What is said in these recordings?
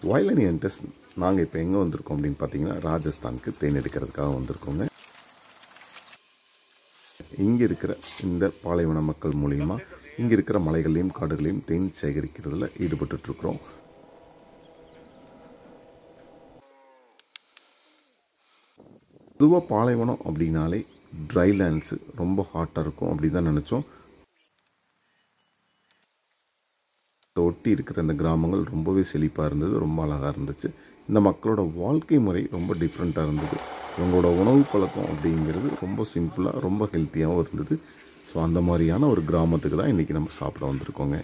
Violin enters நாங்கள் இப்போ எங்கே வந்திருக்கோம் அப்படின்னு பார்த்தீங்கன்னா ராஜஸ்தானுக்கு தேன் எடுக்கிறதுக்காக வந்திருக்கோங்க. இங்கே இருக்கிற இந்த பாலைவன மக்கள் மூலிமா இங்கே இருக்கிற மலைகளையும் காடுகளையும் தேன் சேகரிக்கிறதுல ஈடுபட்டுருக்குறோம். பொதுவாக பாலைவனம் அப்படின்னாலே ட்ரைலேண்ட்ஸு ரொம்ப ஹாட்டாக இருக்கும் அப்படி தான் நினச்சோம். ஒட்டி இருக்கிற இந்த கிராமங்கள் ரொம்பவே செழிப்பாக இருந்தது, ரொம்ப அழகாக இருந்துச்சு. இந்த மக்களோட வாழ்க்கை முறை ரொம்ப டிஃப்ரெண்ட்டாக இருந்தது. இவங்களோட உணவு பழக்கம் அப்படிங்கிறது ரொம்ப சிம்பிளாக ரொம்ப ஹெல்த்தியாகவும் இருந்தது. ஸோ அந்த மாதிரியான ஒரு கிராமத்துக்கு தான் இன்றைக்கி நம்ம சாப்பிட வந்திருக்கோங்க.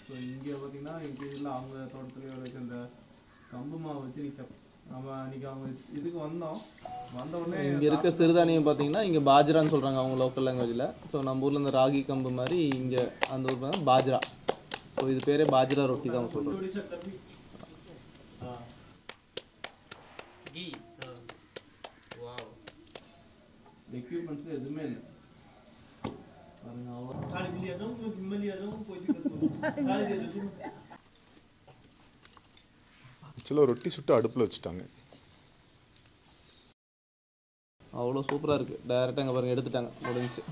ஸோ இங்கே பார்த்தீங்கன்னா எங்கள் இதில் அவங்க தோட்டத்துலேயே விளைச்ச அந்த கம்பு மாவு வச்சு நம்ம அன்றைக்கி அவங்க இதுக்கு வந்த உடனே இங்கே இருக்க சிறுதானியம் பார்த்தீங்கன்னா இங்கே பாஜ்ரான்னு சொல்கிறாங்க அவங்க லோக்கல் லாங்குவேஜில். ஸோ நம்ம ஊரில் இந்த ராகி கம்பு மாதிரி இங்கே அந்த ஊர் பார்த்தா பாஜ்ரா. ஸோ இது பேரே பாஜ்ரா ரொட்டி தான் சொல்கிறோம். எக்யூப்மெண்ட்ஸில் எதுவுமே இல்லை. ஆக்சுவலாக ரொட்டி சுட்டு அடுப்பில் வச்சுட்டாங்க. அவ்வளோ சூப்பராக இருக்குது. டைரெக்டாக இங்கே பாருங்கள் எடுத்துட்டாங்க, முடிஞ்சிச்சு.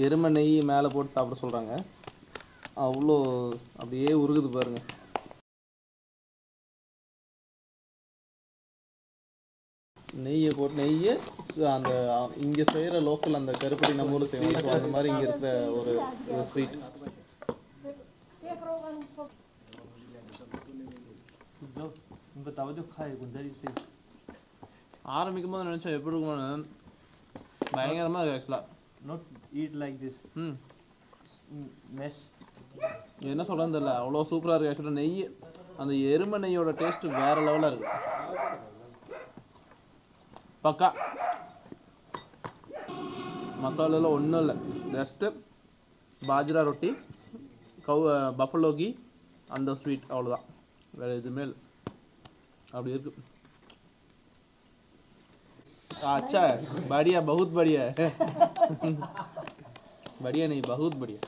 எருமை நெய் மேலே போட்டு சாப்பிட சொல்கிறாங்க. அவ்வளோ அப்படியே உருகுது பாருங்கள். நெய்யை போட்டு நெய்யை அந்த இங்கே செய்கிற லோக்கல் அந்த கருப்பட்டி நம்ம ஊரில் செய்வோம். அந்த மாதிரி இங்கே இருக்கிற ஒரு ஸ்வீட். ஆரம்பிக்கும் போது நினச்சா எப்படி இருக்குமோன்னு பயங்கரமாக இருக்குது ஆக்சுவலாக. Not eat like this. Mesh என்ன சொல்கிறேன்னு தெரியல, அவ்வளோ சூப்பராக இருக்குது ஆக்சுவலாக. நெய் அந்த எருமை நெய்யோட டேஸ்ட்டு வேறு லெவலில் இருக்குது. பக்கா மசாலாவில் ஒன்றும் இல்லை, ஜஸ்ட்டு பாஜ்ரா ரொட்டி, பஃபலோ கீ, அந்த ஸ்வீட், அவ்வளோதான், வேறு எதுவுமே இல்லை. அப்படி இருக்கு. अच्छा बढ़िया, बहुत बढ़िया है बढ़िया नहीं बहुत बढ़िया